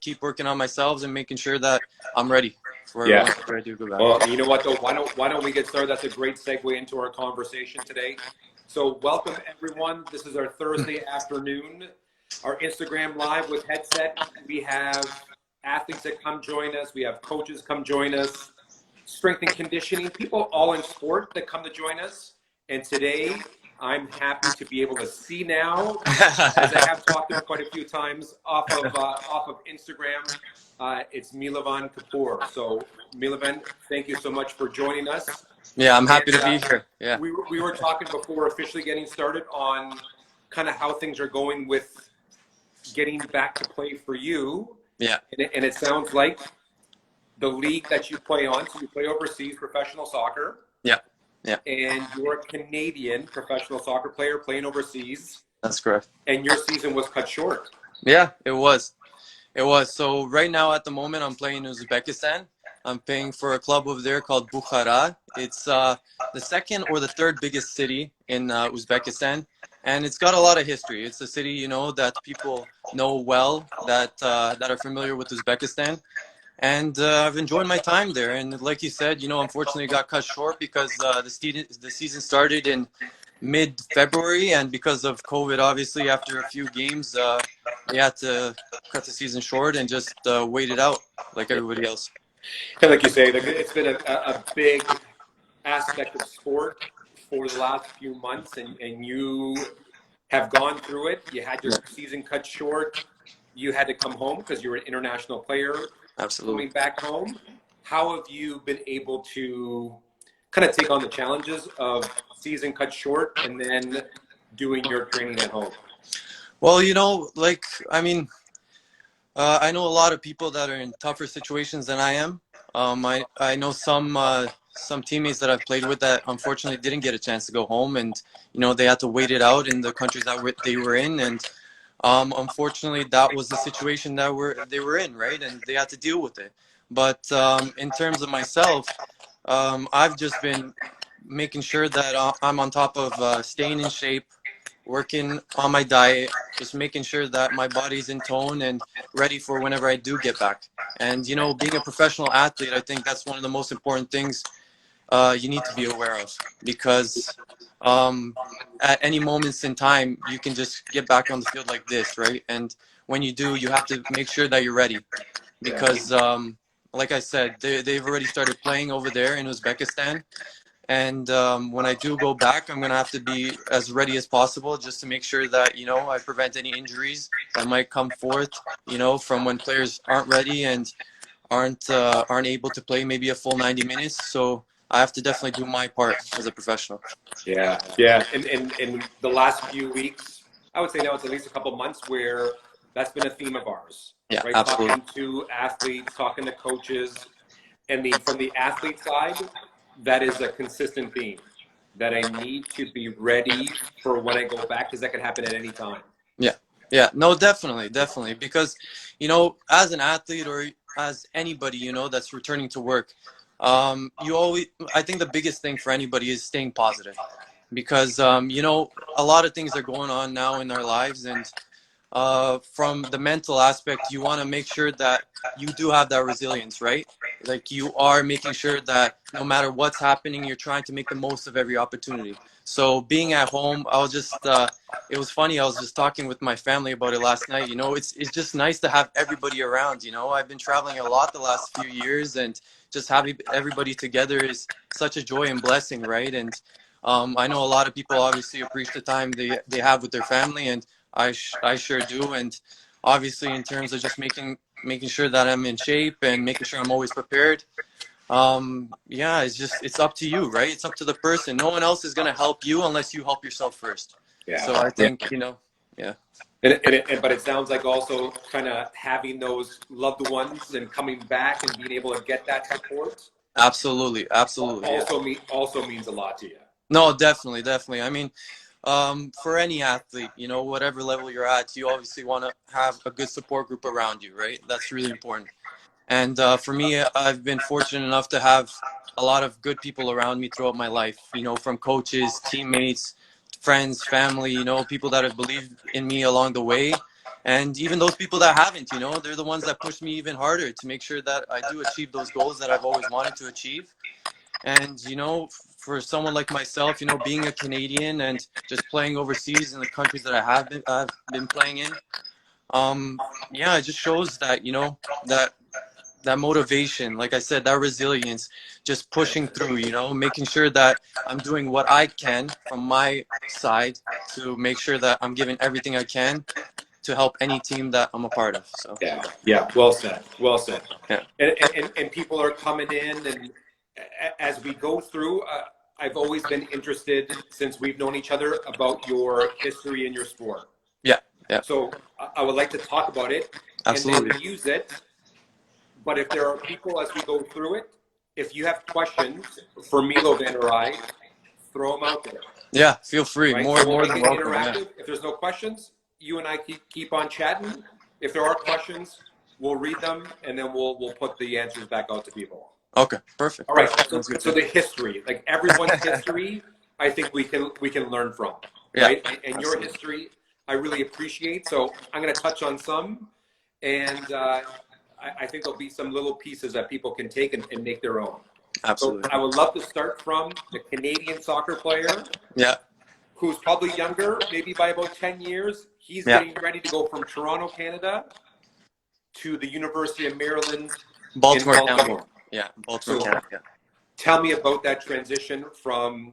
keep working on myself and making sure that I'm ready for Yeah. whenever I do go back. Well, you know what though? Why don't we get started? That's a great segue into our conversation today. So welcome everyone. This is our Thursday afternoon, our Instagram live with HeadSet. We have athletes that come join us. We have coaches come join us, strength and conditioning, people all in sport that come to join us. And today I'm happy to be able to see now, as I have talked to him quite a few times off of Instagram. It's Milovan Kapor. So Milovan, thank you so much for joining us. Yeah, I'm happy to be here. Yeah. We were talking before officially getting started on kind of how things are going with getting back to play for you. Yeah. And it sounds like the league that you play on, so you play overseas professional soccer. Yeah. Yeah. And you're a Canadian professional soccer player playing overseas. That's correct. And your season was cut short. Yeah, it was. It was. So right now at the moment I'm playing in Uzbekistan. I'm playing for a club over there called Bukhara. It's the second or the third biggest city in Uzbekistan. And it's got a lot of history. It's a city, you know, that people know well, that are familiar with Uzbekistan. And I've enjoyed my time there. And like you said, you know, unfortunately it got cut short because the season started in mid-February. And because of COVID, obviously, after a few games, we had to cut the season short and just wait it out like everybody else. And like you say, it's been a big aspect of sport for the last few months. And you have gone through it. You had your season cut short. You had to come home because you were an international player. Absolutely. Coming back home, how have you been able to kind of take on the challenges of season cut short and then doing your training at home? Well, you know, like, I mean, I know a lot of people that are in tougher situations than I am. I know some teammates that I've played with that unfortunately didn't get a chance to go home, and you know they had to wait it out in the countries that they were in, and unfortunately that was the situation that they were in, right? And they had to deal with it. But in terms of myself, I've just been making sure that I'm on top of staying in shape, working on my diet, just making sure that my body's in tone and ready for whenever I do get back. And, you know, being a professional athlete, I think that's one of the most important things you need to be aware of, because at any moments in time, you can just get back on the field like this, right? And when you do, you have to make sure that you're ready, because like I said, they've already started playing over there in Uzbekistan. And when I do go back, I'm going to have to be as ready as possible just to make sure that, you know, I prevent any injuries that might come forth, you know, from when players aren't ready and aren't able to play maybe a full 90 minutes. So I have to definitely do my part as a professional. Yeah, yeah. And in the last few weeks, I would say now it's at least a couple months where that's been a theme of ours. Yeah, right? absolutely. Talking to athletes, talking to coaches. And from the athlete side, that is a consistent theme, that I need to be ready for when I go back, because that could happen at any time. Yeah. Yeah. No, definitely. Definitely. Because, you know, as an athlete or as anybody, you know, that's returning to work, I think the biggest thing for anybody is staying positive, because, you know, a lot of things are going on now in our lives, and from the mental aspect, you want to make sure that you do have that resilience, right? Like you are making sure that no matter what's happening, you're trying to make the most of every opportunity. So being at home, it was funny. I was just talking with my family about it last night. You know, it's just nice to have everybody around. You know, I've been traveling a lot the last few years, and just having everybody together is such a joy and blessing, right? And I know a lot of people obviously appreciate the time they have with their family, and I sure do. And obviously in terms of just making sure that I'm in shape and making sure I'm always prepared, yeah, it's up to you, right? It's up to the person. No one else is going to help you unless you help yourself first. Yeah. So I think, you know, yeah. But it sounds like also kind of having those loved ones and coming back and being able to get that support. Absolutely. Also means a lot to you. No, definitely. I mean, for any athlete, you know, whatever level you're at, you obviously want to have a good support group around you, right? That's really important. And for me, I've been fortunate enough to have a lot of good people around me throughout my life, you know, from coaches, teammates, friends, family, you know, people that have believed in me along the way. And even those people that haven't, they're the ones that push me even harder to make sure that I do achieve those goals that I've always wanted to achieve. And, for someone like myself, being a Canadian and just playing overseas in the countries that I've been playing in, yeah, it just shows that, that motivation, like I said, that resilience, just pushing through, making sure that I'm doing what I can from my side to make sure that I'm giving everything I can to help any team that I'm a part of. So Yeah, well said, well said. yeah, And people are coming in, and as we go through, I've always been interested since we've known each other about your history in your sport. yeah, yeah, So I would like to talk about it and then absolutely. use it. But if there are people as we go through it, if you have questions for Milovan or I, throw them out there. Yeah, feel free. Right? More So we'll more make than it welcome. Yeah, interactive. If there's no questions, you and I keep on chatting. If there are questions, we'll read them and then we'll put the answers back out to people. okay, perfect. All right. Sounds good. So the history, like everyone's history, I think we can learn from, Yeah, right? And your history, I really appreciate. So I'm going to touch on some, and I think there'll be some little pieces that people can take and make their own. absolutely. So I would love to start from the Canadian soccer player, Yeah, who's probably younger, maybe by about 10 years. He's yeah. getting ready to go from Toronto, Canada, to the University of Maryland in Baltimore, Canada. Baltimore. Yeah, Baltimore, So Canada. Yeah. tell me about that transition from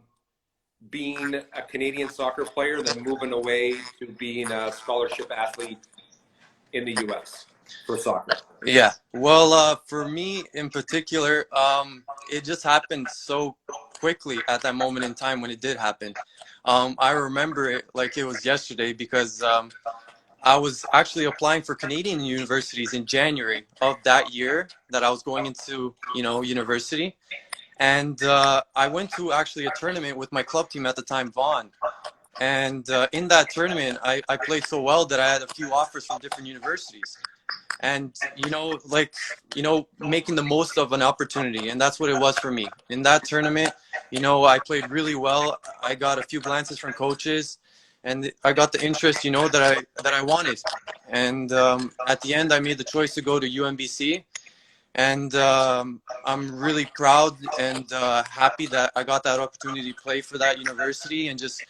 being a Canadian soccer player, then moving away to being a scholarship athlete in the U.S. for soccer. Yeah. Well, for me in particular, it just happened so quickly at that moment in time when it did happen. I remember it like it was yesterday because I was actually applying for Canadian universities in January of that year that I was going into, university. And I went to actually a tournament with my club team at the time, Vaughan. And in that tournament, I played so well that I had a few offers from different universities. And, making the most of an opportunity. And that's what it was for me. In that tournament, I played really well. I got a few glances from coaches. And I got the interest, that I wanted. And at the end, I made the choice to go to UMBC. And I'm really proud and happy that I got that opportunity to play for that university and just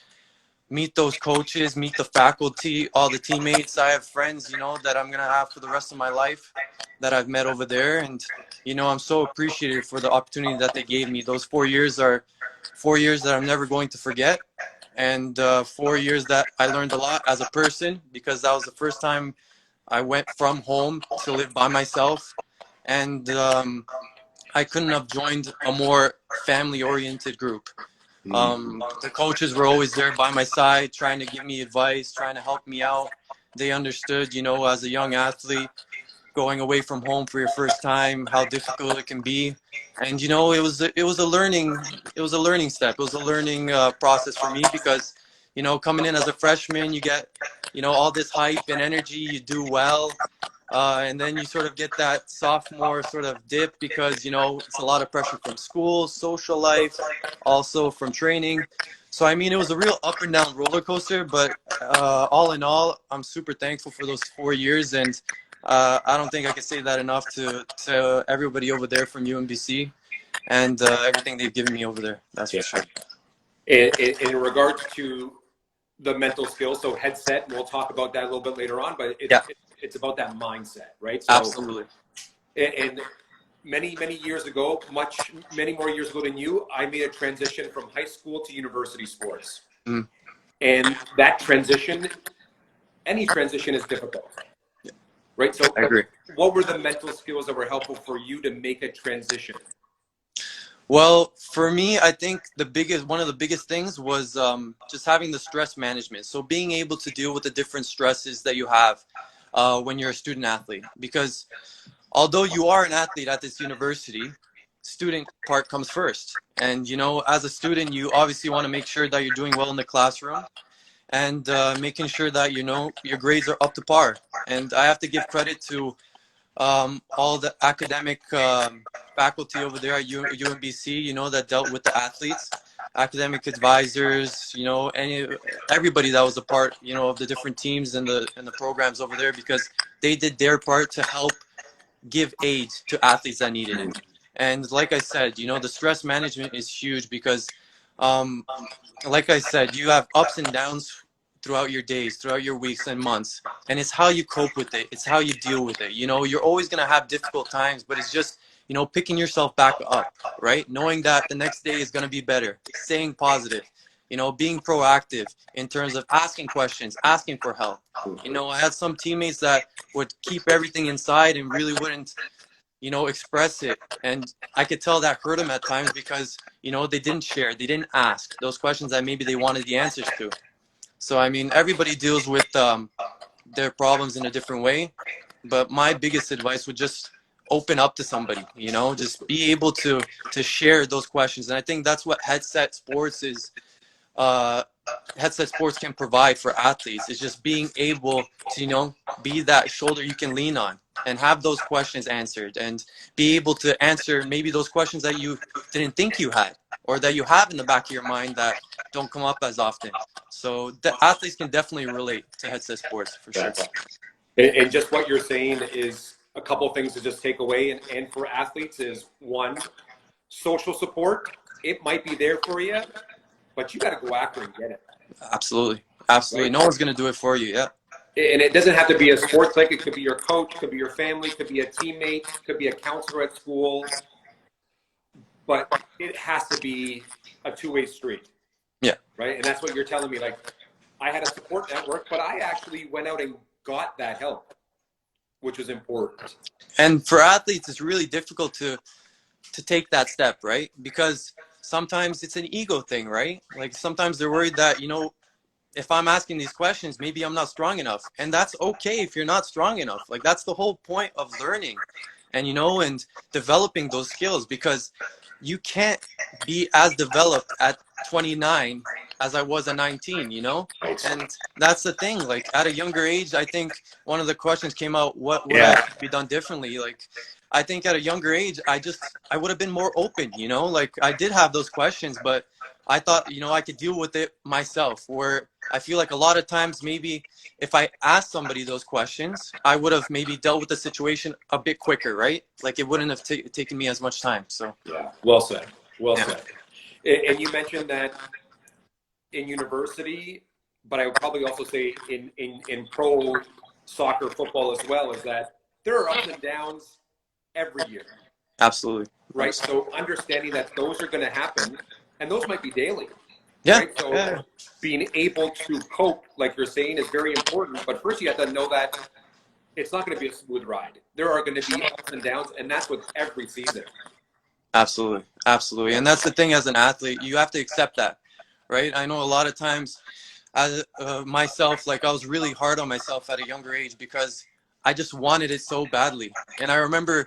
meet those coaches, meet the faculty, all the teammates. I have friends, that I'm going to have for the rest of my life that I've met over there. And, I'm so appreciative for the opportunity that they gave me. Those 4 years are 4 years that I'm never going to forget. And 4 years that I learned a lot as a person because that was the first time I went from home to live by myself. And I couldn't have joined a more family-oriented group. The coaches were always there by my side, trying to give me advice, trying to help me out. They understood, as a young athlete, going away from home for your first time, how difficult it can be. And it was a learning step. It was a learning process for me because, coming in as a freshman, you get, all this hype and energy. You do well. And then you sort of get that sophomore sort of dip because, it's a lot of pressure from school, social life, also from training. So, I mean, it was a real up and down roller coaster, but all in all, I'm super thankful for those 4 years. And I don't think I can say that enough to everybody over there from UMBC and everything they've given me over there. That's for sure. In regards to the mental skills, so HeadSet, and we'll talk about that a little bit later on, but it's about that mindset, right? So, absolutely. And many years ago, many more years ago than you, I made a transition from high school to university sports. Mm. And that transition, any transition is difficult, right? So I agree. what were the mental skills that were helpful for you to make a transition? Well, for me, I think one of the biggest things was just having the stress management. So being able to deal with the different stresses that you have when you're a student athlete. Because although you are an athlete at this university, student part comes first. And, as a student, you obviously want to make sure that you're doing well in the classroom and making sure that, your grades are up to par. And I have to give credit to all the academic faculty over there at UMBC, that dealt with the athletes. academic advisors, you know, everybody that was a part, you know, of the different teams and the programs over there, because they did their part to help give aid to athletes that needed it. And like I said, you know, the stress management is huge because, like I said, you have ups and downs throughout your days, throughout your weeks and months. And it's how you cope with it. It's how you deal with it. You know, you're always going to have difficult times, but it's just, you know, picking yourself back up, right? Knowing that the next day is going to be better, staying positive, you know, being proactive in terms of asking questions, asking for help. You know, I had some teammates that would keep everything inside and really wouldn't, you know, express it. And I could tell that hurt them at times because, you know, they didn't share, they didn't ask those questions that maybe they wanted the answers to. So, I mean, everybody deals with their problems in a different way. But my biggest advice would just open up to somebody, you know, just be able to share those questions. And I think that's what HeadSet Sports is. HeadSet Sports can provide for athletes is just being able to, you know, be that shoulder you can lean on and have those questions answered and be able to answer maybe those questions that you didn't think you had or that you have in the back of your mind that don't come up as often. So the athletes can definitely relate to HeadSet Sports for sure. And just what you're saying is a couple of things to just take away. And for athletes is, one, social support. It might be there for you, but you got to go after and get it. Absolutely. Absolutely. Right? No one's going to do it for you. Yeah. And it doesn't have to be a sports psych. It could be your coach, could be your family, could be a teammate, could be a counselor at school. But it has to be a two-way street. Yeah. Right? And that's what you're telling me. Like, I had a support network, but I actually went out and got that help, which was important. And for athletes, it's really difficult to take that step, right? Because sometimes it's an ego thing, right? Like sometimes they're worried that, you know, if I'm asking these questions, maybe I'm not strong enough. And that's okay if you're not strong enough. Like that's the whole point of learning and, you know, and developing those skills, because you can't be as developed at 29 as I was at 19, you know? And that's the thing. Like at a younger age, I think one of the questions came out, what would I be done differently? Like, I think at a younger age, I would have been more open, you know, like I did have those questions, but I thought, you know, I could deal with it myself, where I feel like a lot of times, maybe if I asked somebody those questions, I would have maybe dealt with the situation a bit quicker, right? Like it wouldn't have taken me as much time. So, yeah, well said. Well said. And you mentioned that in university, but I would probably also say in pro soccer, football as well, is that there are ups and downs every year. Absolutely. Right. So understanding that those are going to happen, and those might be daily. Yeah. Right? So being able to cope, like you're saying, is very important. But first you have to know that it's not going to be a smooth ride. There are going to be ups and downs, and that's with every season. Absolutely. Absolutely. And that's the thing as an athlete, you have to accept that, right? I know a lot of times as myself, like I was really hard on myself at a younger age because I just wanted it so badly. And I remember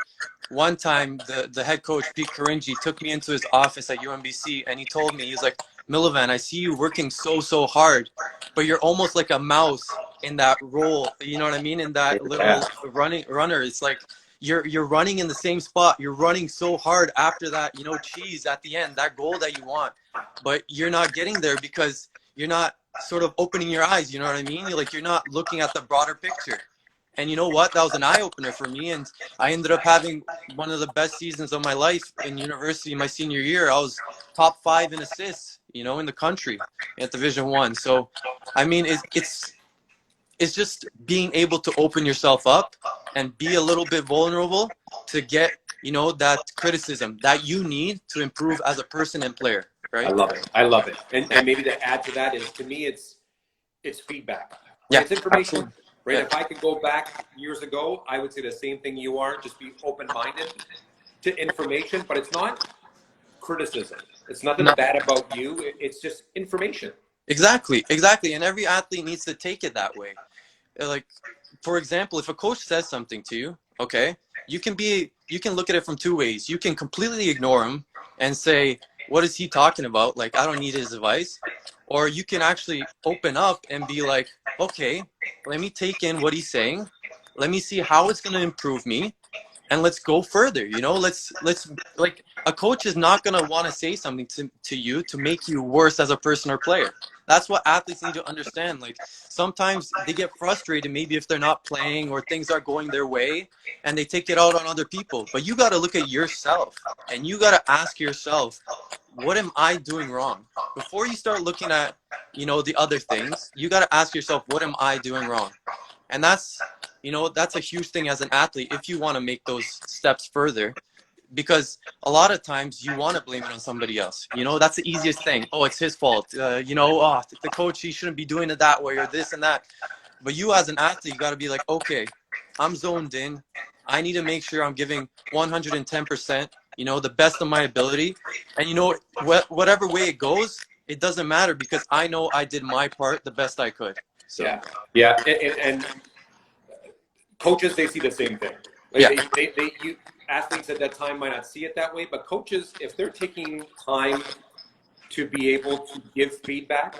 one time the head coach, Pete Caringi, took me into his office at UMBC and he told me, he's like, Milovan, I see you working so hard, but you're almost like a mouse in that role. You know what I mean? In that little runner. It's like you're running in the same spot. You're running so hard after that, you know, cheese at the end, that goal that you want, but you're not getting there because you're not sort of opening your eyes. You know what I mean? You're not looking at the broader picture. And you know what? That was an eye-opener for me. And I ended up having one of the best seasons of my life in university my senior year. I was top 5 in assists, you know, in the country at Division I. So, I mean, it's just being able to open yourself up and be a little bit vulnerable to get, you know, that criticism that you need to improve as a person and player, right? I love it. I love it. And maybe to add to that is, to me, it's feedback. Right? Yeah, it's information. absolutely. Right? Yeah. If I could go back years ago, I would say the same thing you are. Just be open-minded to information, but it's not criticism. It's nothing bad about you. It's just information. Exactly. And every athlete needs to take it that way. Like, for example, if a coach says something to you, okay, you can look at it from two ways. You can completely ignore him and say, what is he talking about? Like, I don't need his advice. Or you can actually open up and be like, okay, let me take in what he's saying. Let me see how it's going to improve me. and let's go further. You know, let's like, a coach is not going to want to say something to you to make you worse as a person or player. That's what athletes need to understand. Like, sometimes they get frustrated maybe if they're not playing or things aren't going their way, and they take it out on other people. But you got to look at yourself, and you got to ask yourself, what am I doing wrong? Before you start looking at, you know, the other things, you got to ask yourself, what am I doing wrong? And that's, you know, that's a huge thing as an athlete if you want to make those steps further, because a lot of times you want to blame it on somebody else. You know, that's the easiest thing. Oh, it's his fault. You know, oh, the coach, he shouldn't be doing it that way, or this and that. But you as an athlete, you got to be like, okay, I'm zoned in. I need to make sure I'm giving 110%, you know, the best of my ability. And, you know, whatever way it goes, it doesn't matter, because I know I did my part the best I could. So. Yeah. And coaches, they see the same thing. Like, you athletes at that time might not see it that way, but coaches, if they're taking time to be able to give feedback,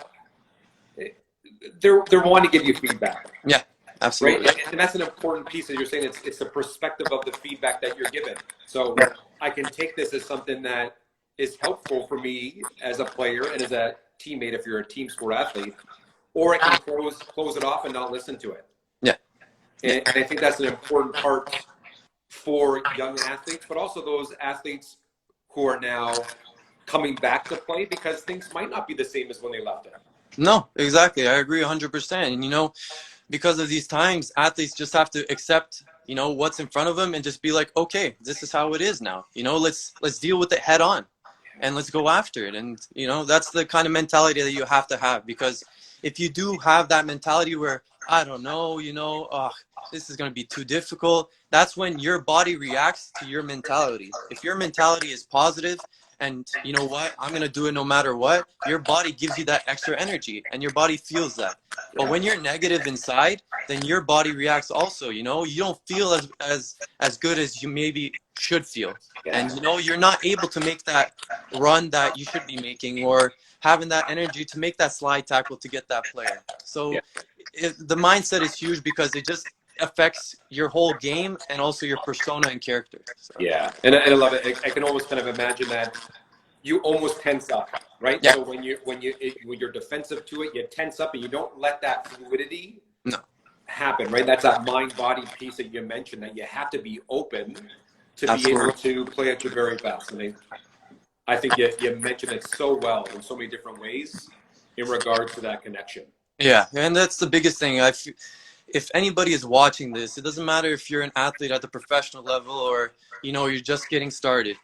they're wanting to give you feedback. Yeah, absolutely. Right? And that's an important piece, as you're saying. It's the perspective of the feedback that you're given. So I can take this as something that is helpful for me as a player and as a teammate if you're a team sport athlete, or I can close it off and not listen to it. Yeah. And I think that's an important part for young athletes, but also those athletes who are now coming back to play, because things might not be the same as when they left it. No, exactly. I agree 100%. And, you know, because of these times, athletes just have to accept, you know, what's in front of them and just be like, okay, this is how it is now. You know, let's deal with it head on and let's go after it. And, you know, that's the kind of mentality that you have to have, because if you do have that mentality where, I don't know, you know, this is going to be too difficult, that's when your body reacts to your mentality. If your mentality is positive and, you know what, I'm going to do it no matter what, your body gives you that extra energy and your body feels that. But when you're negative inside, then your body reacts also. You know, you don't feel as good as you maybe should feel. And, you know, you're not able to make that run that you should be making, or having that energy to make that slide tackle to get that player. So the mindset is huge, because it just affects your whole game and also your persona and character. So. Yeah, and I love it. I can almost kind of imagine that you almost tense up, right? Yeah. So when you're defensive to it, you tense up and you don't let that fluidity happen, right? That's that mind-body piece that you mentioned, that you have to be open to be able to play at your very best. And I think you mentioned it so well in so many different ways in regards to that connection. Yeah, and that's the biggest thing. If anybody is watching this, it doesn't matter if you're an athlete at the professional level or, you know, you're just getting started.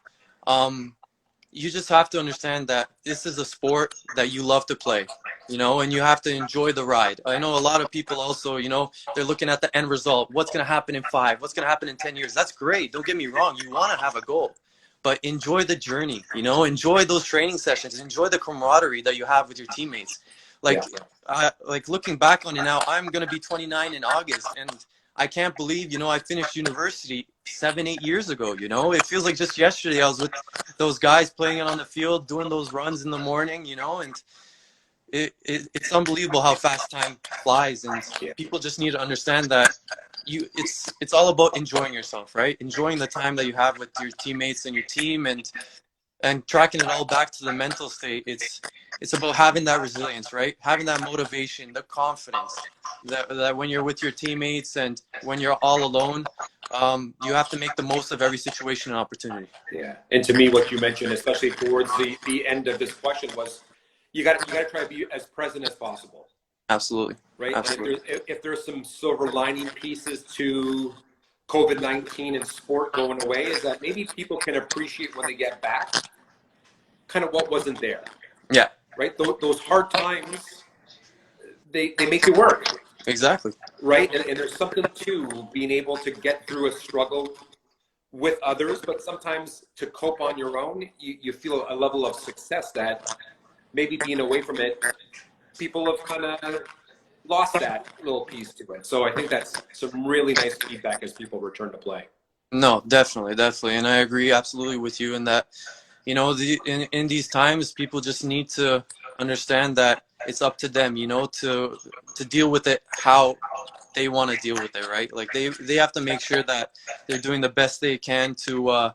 You just have to understand that this is a sport that you love to play, you know, and you have to enjoy the ride. I know a lot of people also, you know, they're looking at the end result. What's going to happen in 5? What's going to happen in 10 years? That's great. Don't get me wrong. You want to have a goal, but enjoy the journey, you know, enjoy those training sessions, enjoy the camaraderie that you have with your teammates. Like, like looking back on it now, I'm going to be 29 in August, and I can't believe, you know, I finished university 7-8 years ago. You know, it feels like just yesterday I was with those guys playing it on the field, doing those runs in the morning, you know, and it's unbelievable how fast time flies. And people just need to understand that it's all about enjoying yourself, right? Enjoying the time that you have with your teammates and your team, and tracking it all back to the mental state. It's about having that resilience, right? Having that motivation, the confidence that when you're with your teammates and when you're all alone, you have to make the most of every situation and opportunity. Yeah. And to me, what you mentioned, especially towards the end of this question, was you got to try to be as present as possible. Absolutely. Right. Absolutely. And if there's some silver lining pieces to COVID-19 and sport going away, is that maybe people can appreciate when they get back kind of what wasn't there. Yeah. Right. Those hard times, they make you work. Exactly. Right. And there's something to being able to get through a struggle with others, but sometimes to cope on your own, you feel a level of success that maybe being away from it, people have kind of lost that little piece to it. So I think that's some really nice feedback as people return to play. No, definitely. And I agree absolutely with you in that, you know, in these times, people just need to understand that it's up to them, you know, to deal with it how they want to deal with it, right? Like they have to make sure that they're doing the best they can to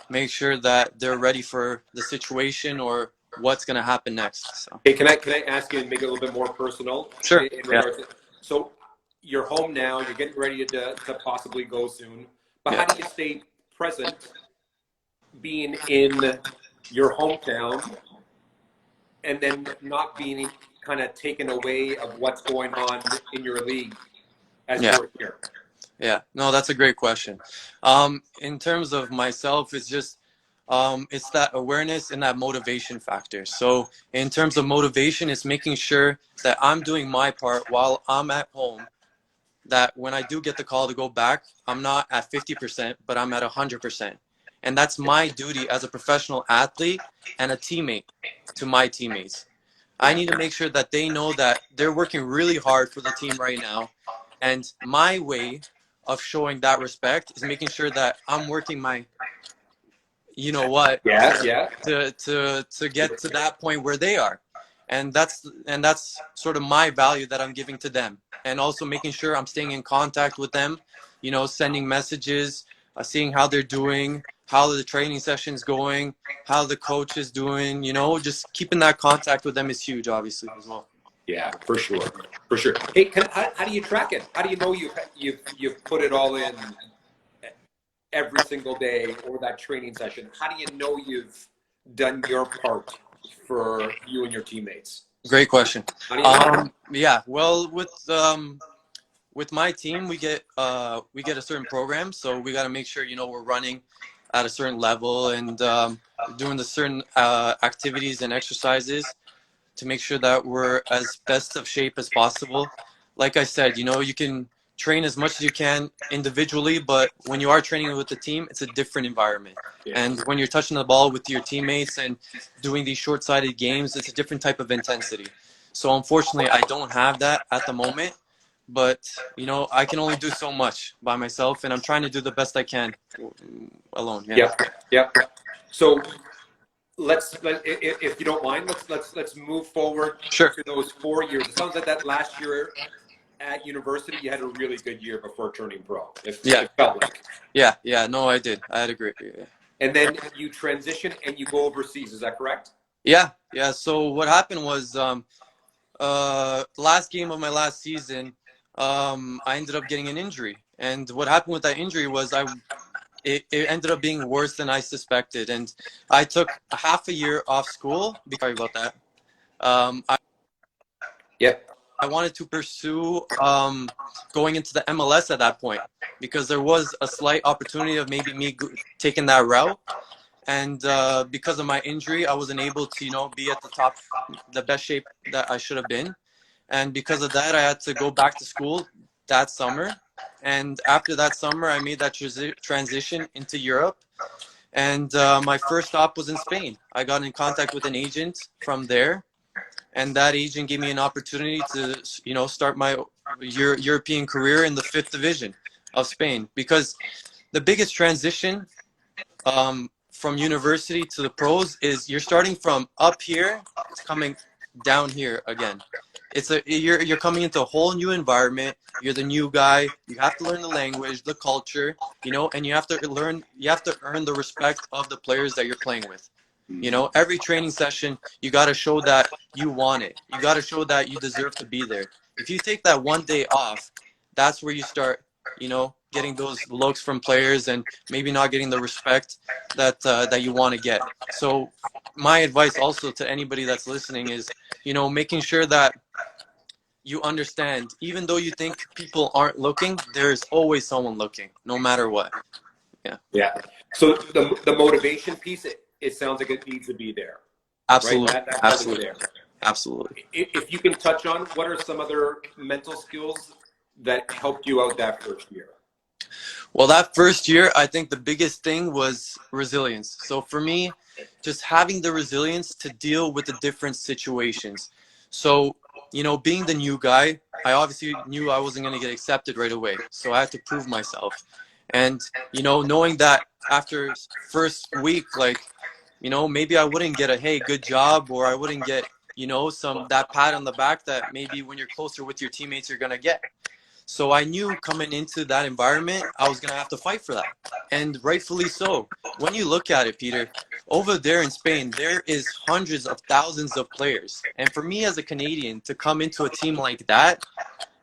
make sure that they're ready for the situation or what's going to happen next. So. Hey, can I ask you and make it a little bit more personal Sure. in regards to, so you're home now, you're getting ready to possibly go soon, but how do you stay present being in your hometown and then not being kind of taken away of what's going on in your league as you're here? Yeah, no, that's a great question. In terms of myself, it's just it's that awareness and that motivation factor. So in terms of motivation, it's making sure that I'm doing my part while I'm at home, that when I do get the call to go back, I'm not at 50%, but I'm at 100%. And that's my duty as a professional athlete and a teammate to my teammates. I need to make sure that they know that they're working really hard for the team right now. And my way of showing that respect is making sure that I'm working my, you know what, to get to that point where they are. And that's sort of my value that I'm giving to them. And also making sure I'm staying in contact with them, you know, sending messages, seeing how they're doing, how the training session's going, how the coach is doing, you know, just keeping that contact with them is huge, obviously, as well. Yeah, for sure, for sure. Hey, how do you track it? How do you know you've put it all in every single day or that training session? How do you know you've done your part for you and your teammates? Great question. How do you know? Yeah, well, with my team, we get a certain program, so we got to make sure, you know, we're running at a certain level and doing the certain activities and exercises to make sure that we're as best of shape as possible. Like I said, you know, you can train as much as you can individually, but when you are training with the team, it's a different environment. Yeah. And when you're touching the ball with your teammates and doing these short-sighted games, it's a different type of intensity. So unfortunately, I don't have that at the moment, but you know, I can only do so much by myself, and I'm trying to do the best I can alone. Yeah. So if you don't mind, let's move forward Sure. to those 4 years. It sounds like that last year at university, you had a really good year before turning pro. It felt like. Yeah. No, I did. I had a great year. Yeah. And then you transition and you go overseas. Is that correct? Yeah. So what happened was, last game of my last season, I ended up getting an injury, and what happened with that injury was it ended up being worse than I suspected, and I took a half a year off school. Sorry about that. I wanted to pursue going into the MLS at that point because there was a slight opportunity of maybe me taking that route. And because of my injury, I wasn't able to, you know, be at the top, the best shape that I should have been. And because of that, I had to go back to school that summer. And after that summer, I made that transition into Europe. And my first stop was in Spain. I got in contact with an agent from there. And that agent gave me an opportunity to, you know, start my European career in the 5th division of Spain. Because the biggest transition from university to the pros is you're starting from up here to coming down here again. You're coming into a whole new environment. You're the new guy. You have to learn the language, the culture, you know, and you have to earn the respect of the players that you're playing with. You know, every training session, you got to show that you want it. You got to show that you deserve to be there. If you take that one day off, that's where you start, you know, getting those looks from players and maybe not getting the respect that you want to get. So my advice also to anybody that's listening is, you know, making sure that you understand, even though you think people aren't looking, there's always someone looking, no matter what. Yeah. So the motivation piece, it sounds like it needs to be there. Absolutely. Right? That Absolutely. there. Absolutely. If you can touch on, what are some other mental skills that helped you out that first year? Well, that first year, I think the biggest thing was resilience. So for me, just having the resilience to deal with the different situations. So, you know, being the new guy, I obviously knew I wasn't going to get accepted right away. So I had to prove myself. And, you know, knowing that after first week, like, you know, maybe I wouldn't get a, hey, good job, or I wouldn't get, you know, that pat on the back that maybe when you're closer with your teammates, you're going to get. So I knew coming into that environment, I was going to have to fight for that. And rightfully so. When you look at it, Peter, over there in Spain, there is hundreds of thousands of players. And for me as a Canadian to come into a team like that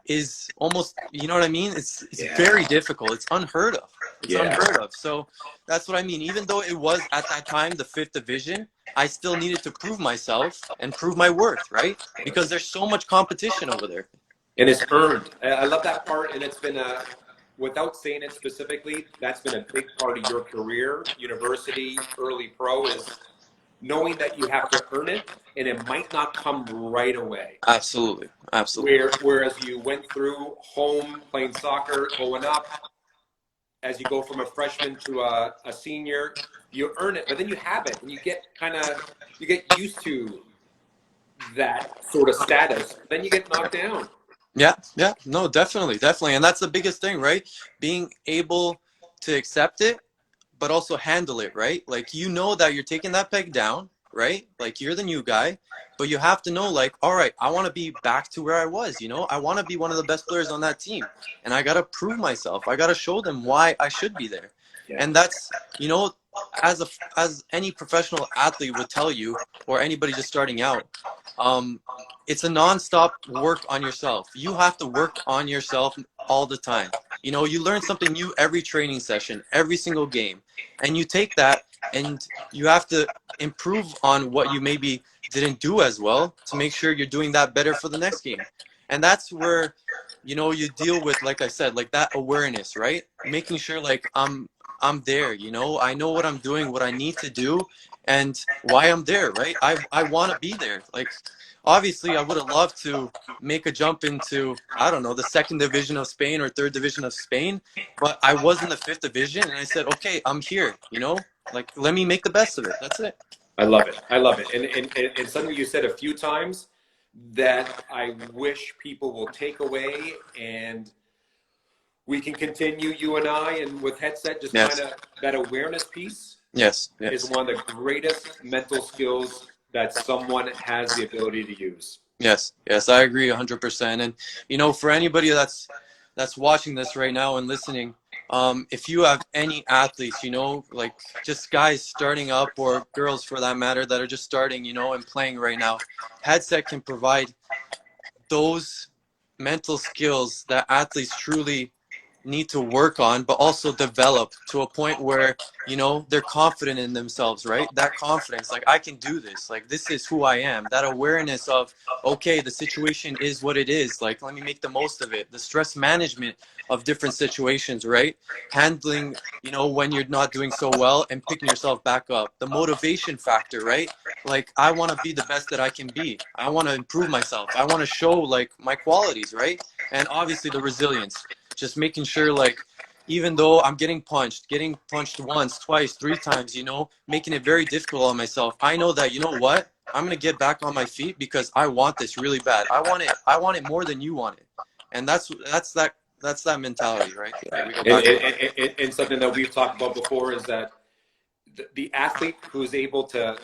is almost, you know what I mean? It's very difficult. It's unheard of. It's unheard of. So that's what I mean. Even though it was at that time the fifth division, I still needed to prove myself and prove my worth, right? Because there's so much competition over there. And it's earned. I love that part, and it's been without saying it specifically, that's been a big part of your career, university, early pro, is knowing that you have to earn it, and it might not come right away. Absolutely. Absolutely. Whereas you went through home, playing soccer, going up, as you go from a freshman to a senior, you earn it, but then you have it, and you get used to that sort of status. Then you get knocked down. Yeah, no, definitely. And that's the biggest thing, right? Being able to accept it, but also handle it, right? Like, you know that you're taking that peg down, right? Like, you're the new guy, but you have to know, like, all right, I want to be back to where I was, you know? I want to be one of the best players on that team, and I got to prove myself. I got to show them why I should be there. Yeah. And that's, you know, as any professional athlete would tell you, or anybody just starting out, it's a nonstop work on yourself. You have to work on yourself all the time. You know, you learn something new every training session, every single game, and you take that and you have to improve on what you maybe didn't do as well to make sure you're doing that better for the next game. And that's where, you know, you deal with, like I said, like that awareness, right? Making sure like I'm there, you know, I know what I'm doing, what I need to do, and why I'm there, right? I want to be there. Like, obviously, I would have loved to make a jump into, I don't know, the second division of Spain or third division of Spain, but I was in the fifth division, and I said, okay, I'm here, you know? Like, let me make the best of it. That's it. I love it. And something you said a few times that I wish people will take away, and we can continue, you and I, and with HeadSet, just kind of that awareness piece is one of the greatest mental skills that someone has the ability to use. Yes, I agree 100%. And, you know, for anybody that's watching this right now and listening, if you have any athletes, you know, like just guys starting up, or girls for that matter, that are just starting, you know, and playing right now, HeadSet can provide those mental skills that athletes truly need to work on, but also develop to a point where, you know, they're confident in themselves, right? That confidence, like, I can do this, like, this is who I am. That awareness of, okay, the situation is what it is, like, let me make the most of it. The stress management of different situations, right? Handling, you know, when you're not doing so well and picking yourself back up. The motivation factor, right? Like, I want to be the best that I can be. I want to improve myself. I want to show, like, my qualities, right? And obviously the resilience. Just making sure, like, even though I'm getting punched once, twice, three times, you know, making it very difficult on myself, I know that, you know what, I'm going to get back on my feet because I want this really bad. I want it more than you want it. And that's that mentality, right? And something that we've talked about before is that the athlete who's able to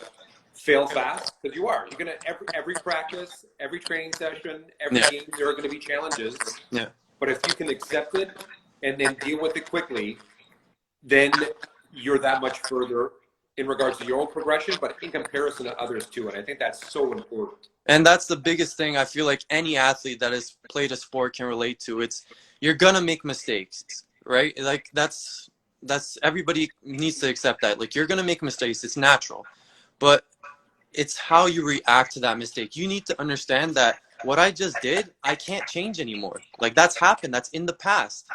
fail fast, because you're going to, every practice, every training session, every game, there are going to be challenges. Yeah. But if you can accept it and then deal with it quickly, then you're that much further in regards to your own progression, but in comparison to others too. And I think that's so important. And that's the biggest thing I feel like any athlete that has played a sport can relate to. It's, you're going to make mistakes, right? Like, that's everybody needs to accept that. Like, you're going to make mistakes. It's natural. But it's how you react to that mistake. You need to understand that what I just did, I can't change anymore. Like, that's happened. That's in the past,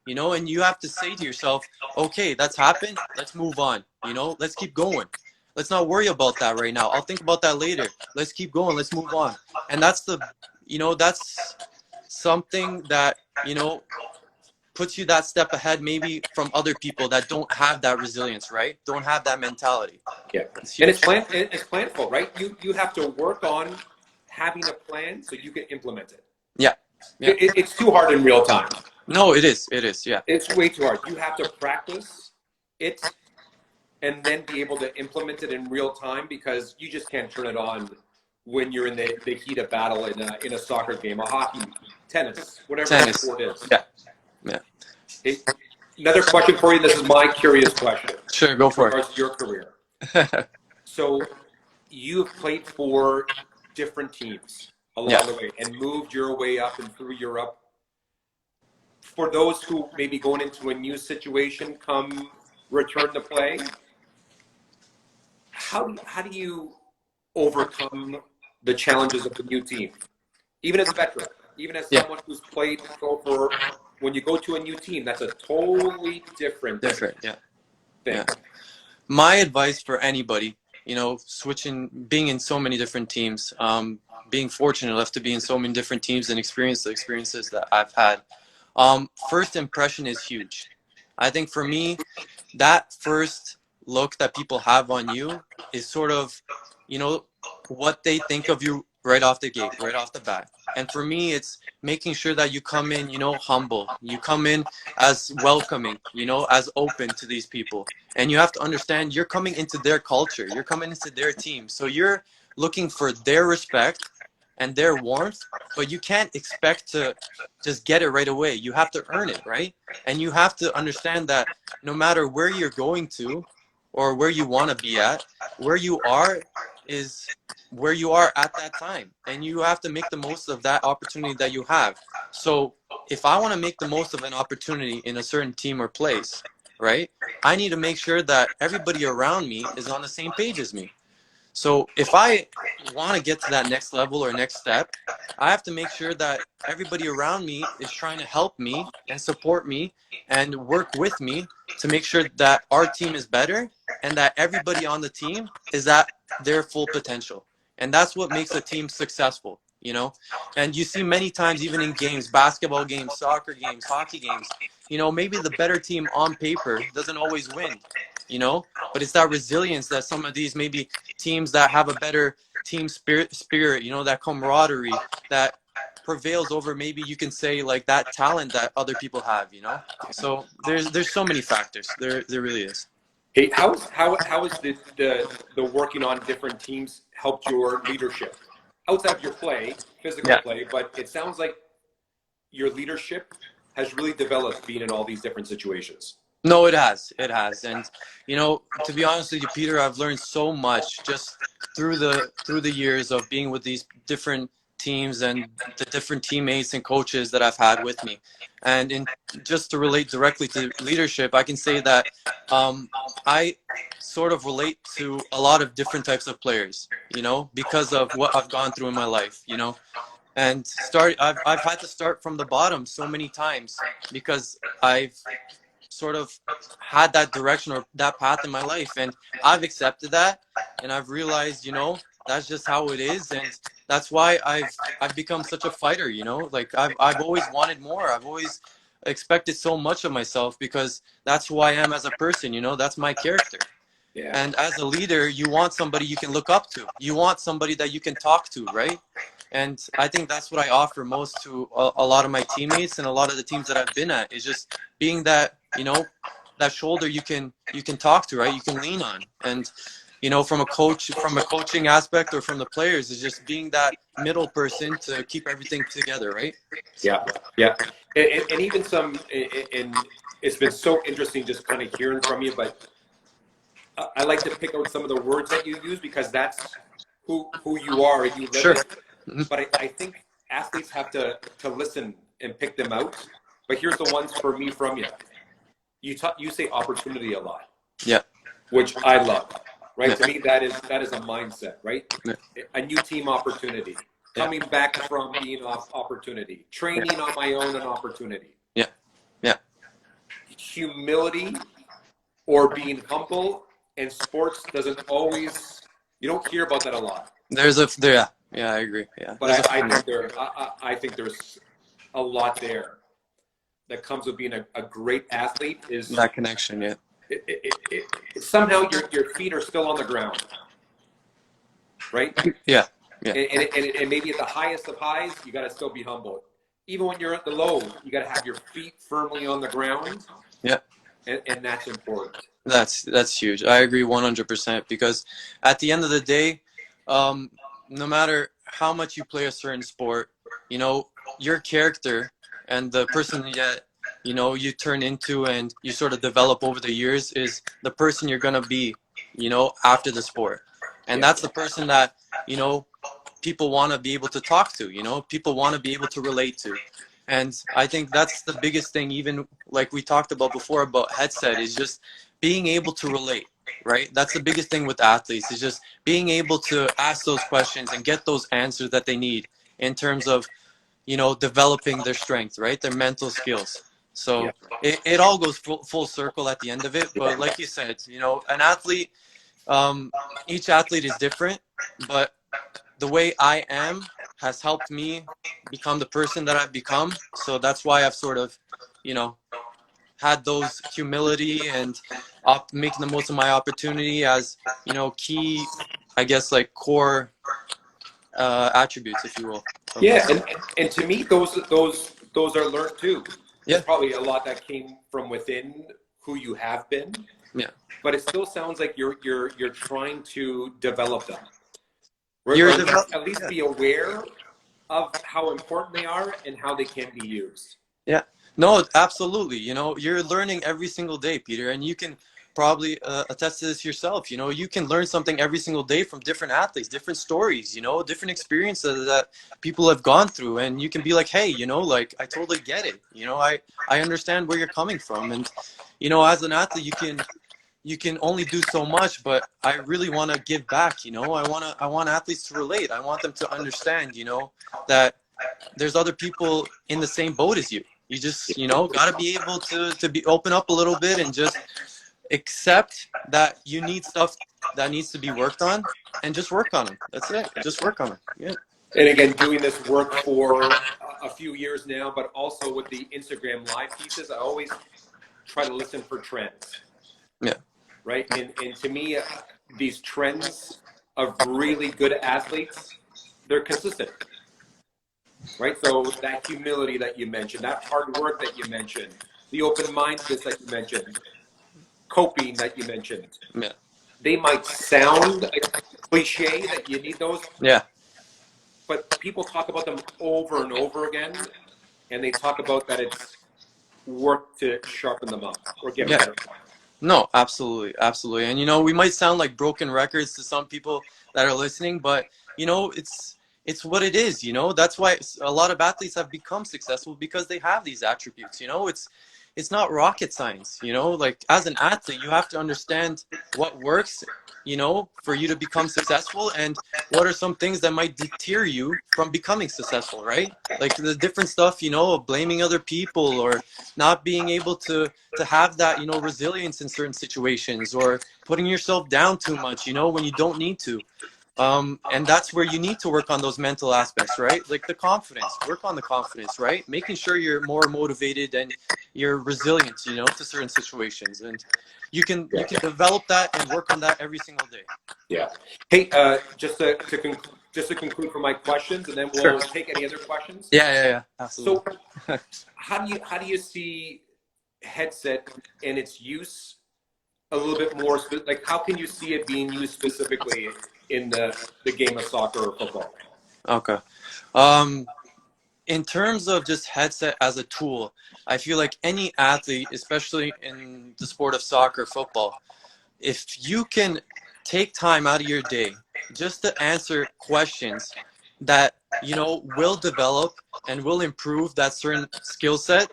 you know, and you have to say to yourself, okay, that's happened. Let's move on. You know, let's keep going. Let's not worry about that right now. I'll think about that later. Let's keep going. Let's move on. And that's that's something that, you know, puts you that step ahead maybe from other people that don't have that resilience, right? Don't have that mentality. Yeah. And it's planful, right? You have to work on having a plan so you can implement it. Yeah. It's too hard in real time. No, it is. Yeah. It's way too hard. You have to practice it and then be able to implement it in real time, because you just can't turn it on when you're in the heat of battle in a soccer game, a hockey tennis, whatever the Tennis. sport is. Yeah. Yeah. Hey, another question for you. This is my curious question Sure, go in for regards to your career. it. So you've played for different teams along Yeah. the way and moved your way up and through Europe. For those who may be going into a new situation come return to play, how do you overcome the challenges of the new team? Even as a veteran, even as Yeah. someone who's played pro for, when you go to a new team, that's a totally different Different. Yeah. thing. Yeah. My advice for anybody, you know, switching, being in so many different teams, being fortunate enough to be in so many different teams and experience the experiences that I've had. First impression is huge. I think for me, that first look that people have on you is sort of, you know, what they think of you right off the gate, right off the bat. And for me, it's making sure that you come in, you know, humble. You come in as welcoming, you know, as open to these people. And you have to understand you're coming into their culture, you're coming into their team. So you're looking for their respect and their warmth, but you can't expect to just get it right away. You have to earn it, right? And you have to understand that no matter where you're going to or where you want to be at, where you are is where you are at that time. And you have to make the most of that opportunity that you have. So if I want to make the most of an opportunity in a certain team or place, right, I need to make sure that everybody around me is on the same page as me. So if I want to get to that next level or next step, I have to make sure that everybody around me is trying to help me and support me and work with me to make sure that our team is better and that everybody on the team is at their full potential. And that's what makes a team successful, you know? And you see many times, even in games, basketball games, soccer games, hockey games, you know, maybe the better team on paper doesn't always win, you know? But it's that resilience that some of these maybe teams that have a better team spirit, you know, that camaraderie that prevails over, maybe you can say, like, that talent that other people have, you know. So there's so many factors. There really is. Hey, how is the working on different teams helped your leadership outside of your play, physical Yeah. play? But it sounds like your leadership has really developed being in all these different situations. No, it has. It has. And you know, to be honest with you, Peter, I've learned so much just through the years of being with these different teams and the different teammates and coaches that I've had with me. And in just to relate directly to leadership, I can say that I sort of relate to a lot of different types of players, you know, because of what I've gone through in my life, you know. And I've had to start from the bottom so many times because I've sort of had that direction or that path in my life, and I've accepted that, and I've realized, you know, that's just how it is. And that's why I've become such a fighter, you know. Like I've always wanted more. I've always expected so much of myself because that's who I am as a person, you know. That's my character. Yeah. And as a leader, you want somebody you can look up to. You want somebody that you can talk to, right? And I think that's what I offer most to a lot of my teammates and a lot of the teams that I've been at, is just being that, you know, that shoulder you can talk to, right? You can lean on. And, you know, from a coaching aspect or from the players, is just being that middle person to keep everything together, right? Yeah, yeah, and even and it's been so interesting just kind of hearing from you. But I like to pick out some of the words that you use because that's who you are and you live Sure. it. But I think athletes have to listen and pick them out. But here's the ones for me from you. You say opportunity a lot. Yeah. Which I love. Right? Yeah. To me, that is a mindset, right? Yeah. A new team opportunity. Coming back from being off opportunity. Training on my own an opportunity. Yeah. Yeah. Humility or being humble in sports doesn't always, you don't hear about that a lot. Yeah, I agree. Yeah. But I think there's a lot there that comes with being a great athlete is that connection, yeah. Somehow your feet are still on the ground, right? Yeah, yeah. And maybe at the highest of highs, you got to still be humble. Even when you're at the low, you got to have your feet firmly on the ground. Yeah. And that's important. That's huge. I agree 100% because at the end of the day, no matter how much you play a certain sport, you know, your character and the person that you turn into and you sort of develop over the years is the person you're gonna be, after the sport, and that's the person that people want to be able to talk to. People want to be able to relate to, and I think that's the biggest thing. Even like we talked about before about headset is just being able to relate. Right, that's the biggest thing with athletes is just being able to ask those questions and get those answers that they need in terms of developing their strength, right? Their mental skills. So it all goes full circle at the end of it. But like you said, an athlete, each athlete is different, but the way I am has helped me become the person that I've become. So that's why I've sort of, had those humility and making the most of my opportunity as, key, I guess, like core attributes, if you will. Yeah, and to me, those are learned too. Yeah. There's probably a lot that came from within who you have been. Yeah. But it still sounds like you're trying to develop them. At least be aware of how important they are and how they can be used. Yeah. No, absolutely. You're learning every single day, Peter, and you can probably attest to this yourself. You can learn something every single day from different athletes, different stories, different experiences that people have gone through, and you can be like, hey, like I totally get it. I understand where you're coming from, and as an athlete, you can only do so much, but I really want to give back. I want athletes to relate. I want them to understand, that there's other people in the same boat as you. You just, got to be able to be open up a little bit and just accept that you need stuff that needs to be worked on and just work on it. That's it. Just work on it. Yeah. And again, doing this work for a few years now, but also with the Instagram live pieces, I always try to listen for trends. Yeah. Right. And to me, these trends of really good athletes, they're consistent. Right. So that humility that you mentioned, that hard work that you mentioned, the open-mindedness that you mentioned, coping that you mentioned. Yeah. They might sound cliche that you need those. Yeah. But people talk about them over and over again, and they talk about that it's work to sharpen them up or get better. No, absolutely. Absolutely. And, we might sound like broken records to some people that are listening, but, it's what it is, That's why a lot of athletes have become successful because they have these attributes, It's not rocket science, Like as an athlete, you have to understand what works, for you to become successful, and what are some things that might deter you from becoming successful, right? Like the different stuff, of blaming other people or not being able to have that, resilience in certain situations, or putting yourself down too much, when you don't need to. And that's where you need to work on those mental aspects, right? Like the confidence, work on the confidence, right? Making sure you're more motivated and you're resilient, to certain situations. And you can develop that and work on that every single day. Yeah. Hey, just to conclude for my questions, and then we'll take any other questions. Yeah. Absolutely. So how do you see headset and its use a little bit more, like how can you see it being used specifically in the game of soccer or football? Okay. In terms of just headset as a tool, I feel like any athlete, especially in the sport of soccer, football, if you can take time out of your day just to answer questions that, will develop and will improve that certain skill set,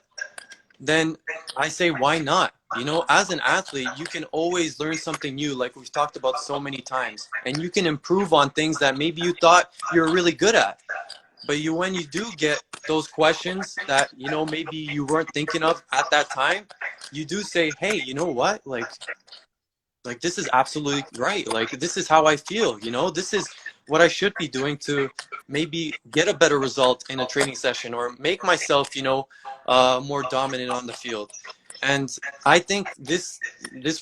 then I say, why not? As an athlete, you can always learn something new, like we've talked about so many times, and you can improve on things that maybe you thought you were really good at. But when you do get those questions that, maybe you weren't thinking of at that time, you do say, hey, you know what? Like this is absolutely right. Like, this is how I feel, this is what I should be doing to maybe get a better result in a training session or make myself, more dominant on the field. And I think this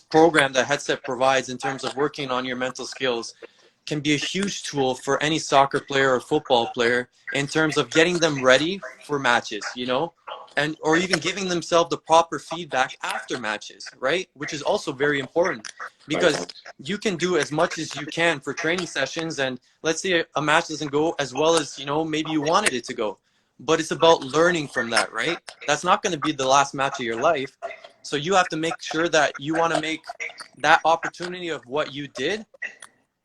program that Headset provides in terms of working on your mental skills can be a huge tool for any soccer player or football player in terms of getting them ready for matches, and or even giving themselves the proper feedback after matches, right? Which is also very important, because you can do as much as you can for training sessions, and let's say a match doesn't go as well as maybe you wanted it to go. but it's about learning from that, right? That's not going to be the last match of your life. So you have to make sure that you want to make that opportunity of what you did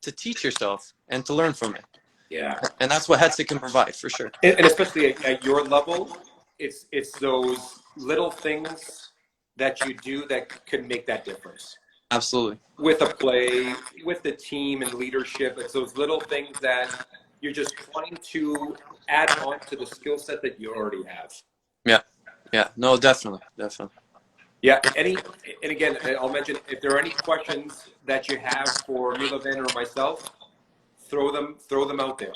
to teach yourself and to learn from it. Yeah. And that's what HeadSet can provide for sure. And especially at your level, it's those little things that you do that could make that difference. Absolutely. With a play, with the team and leadership, it's those little things that you're just trying to add on to the skill set that you already have. Yeah. Yeah. No, definitely. Definitely. Yeah. And again, I'll mention if there are any questions that you have for Milovan or myself, throw them out there.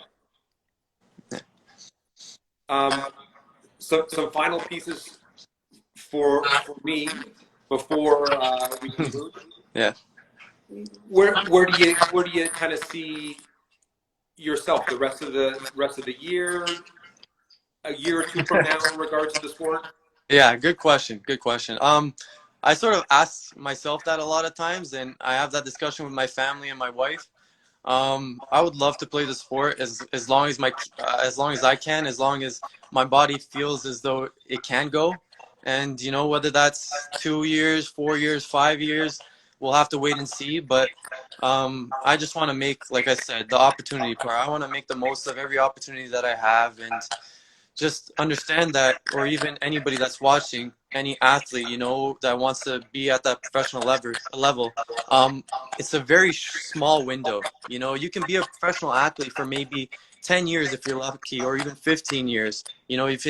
Some final pieces for me before we conclude. Yeah. Where do you kind of see yourself the rest of the year, a year or two from now in regards to the sport? Yeah, good question. Good question. I sort of ask myself that a lot of times, and I have that discussion with my family and my wife. I would love to play the sport as long as as long as I can, as long as my body feels as though it can go. And you know, whether that's 2 years, 4 years, 5 years, we'll have to wait and see. But I just want to make, like I said, the opportunity part. I want to make the most of every opportunity that I have, and just understand that, or even anybody that's watching, any athlete, you know, that wants to be at that professional level, it's a very small window. You know, you can be a professional athlete for maybe 10 years if you're lucky, or even 15 years, you know, if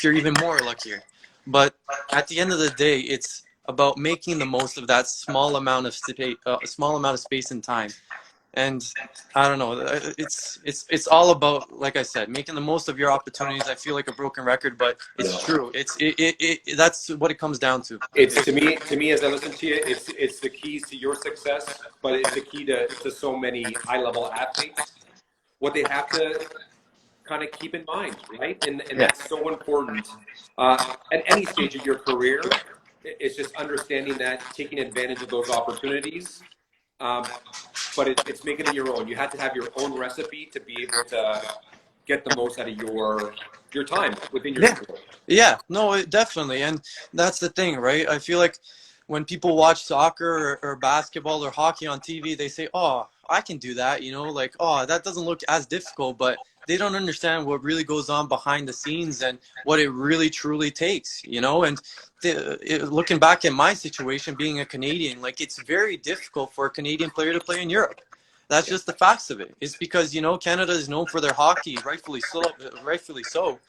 you're even more luckier. But at the end of the day, it's about making the most of that small amount of space and time. And I don't know, it's all about, like I said, making the most of your opportunities. I feel like a broken record, but it's true. That's what it comes down to. It's to me as I listen to you, it's the keys to your success, but it's the key to so many high level athletes. What they have to kind of keep in mind, right? And that's so important at any stage of your career. It's just understanding that, taking advantage of those opportunities. But it's making it your own. You have to have your own recipe to be able to get the most out of your time within your sport. Yeah, no, definitely. And that's the thing, right? I feel like when people watch soccer or basketball or hockey on TV, they say, oh, I can do that, you know, like, oh, that doesn't look as difficult, but they don't understand what really goes on behind the scenes and what it really truly takes, you know. And looking back at my situation, being a Canadian, like, it's very difficult for a Canadian player to play in Europe. That's just the facts of it. It's because, you know, Canada is known for their hockey, rightfully so, rightfully so.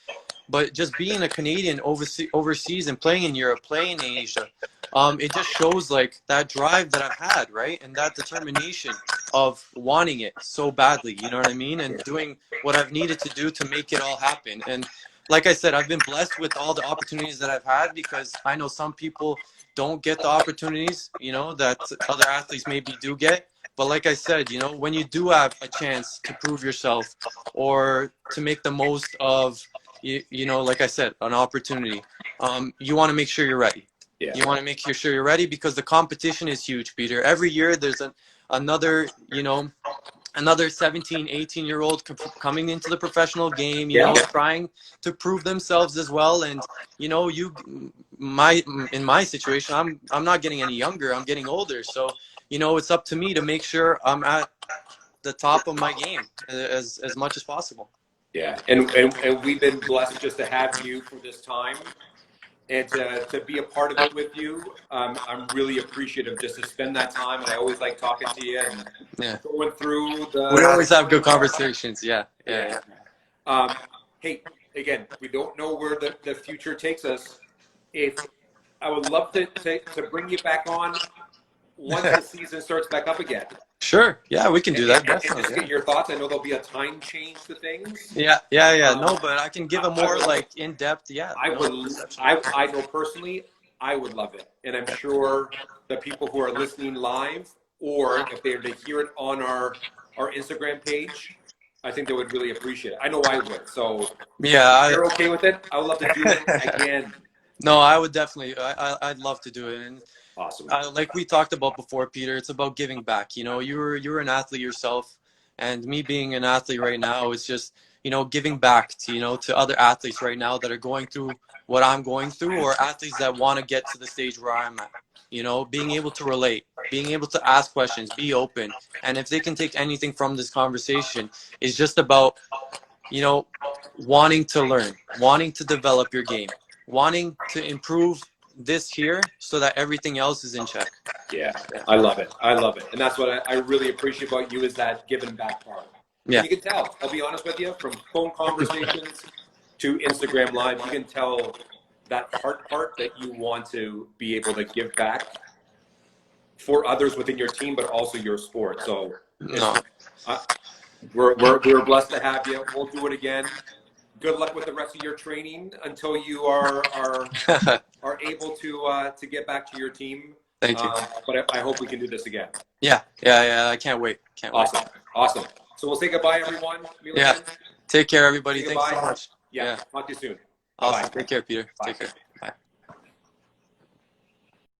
But just being a Canadian overseas and playing in Europe, playing in Asia, it just shows like that drive that I've had, right? And that determination of wanting it so badly, you know what I mean? And doing what I've needed to do to make it all happen. And like I said, I've been blessed with all the opportunities that I've had, because I know some people don't get the opportunities, you know, that other athletes maybe do get. But like I said, you know, when you do have a chance to prove yourself or to make the most of, you know, like I said, an opportunity, you want to make sure you're ready. Yeah. You want to make sure you're ready, because the competition is huge, Peter. Every year there's another, you know, another 17, 18-year-old coming into the professional game, you know, trying to prove themselves as well. And, you know, in my situation, I'm not getting any younger, I'm getting older. So, you know, it's up to me to make sure I'm at the top of my game as much as possible. Yeah, and we've been blessed just to have you for this time and to be a part of it with you. I'm really appreciative just to spend that time, and I always like talking to you and going through the. We always have good conversations. Yeah. Hey, again, we don't know where the future takes us. If I would love to bring you back on once the season starts back up again. Sure. Yeah, we can do that. And just get your thoughts. I know there'll be a time change to things. Yeah. No, but I can give a more like in-depth. Yeah. I know personally, I would love it, and I'm sure the people who are listening live, or if they were to hear it on our Instagram page, I think they would really appreciate it. I know I would. So yeah, if you're okay with it, I would love to do it again. No, I would definitely. I'd love to do it. And awesome. Like we talked about before, Peter, it's about giving back. You know, you're an athlete yourself, and me being an athlete right now, it's just, giving back to, to other athletes right now that are going through what I'm going through, or athletes that want to get to the stage where I'm at. Being able to relate, being able to ask questions, be open. And if they can take anything from this conversation, it's just about, wanting to learn, wanting to develop your game, wanting to improve this here so that everything else is in check. Yeah, I love it. I love it. And that's what I really appreciate about you, is that giving back part. Yeah. And you can tell, I'll be honest with you, from phone conversations to Instagram Live, you can tell that heart part that you want to be able to give back for others within your team, but also your sport. So we're blessed to have you. We'll do it again. Good luck with the rest of your training until you are able to get back to your team. Thank you. But I hope we can do this again. Yeah. I can't wait. Awesome. So we'll say goodbye, everyone. Milovan. Yeah. Take care, everybody. Say Thanks so goodbye. much. Yeah. Talk to you soon. Awesome. Bye-bye. Take care, Peter. Bye. Take care.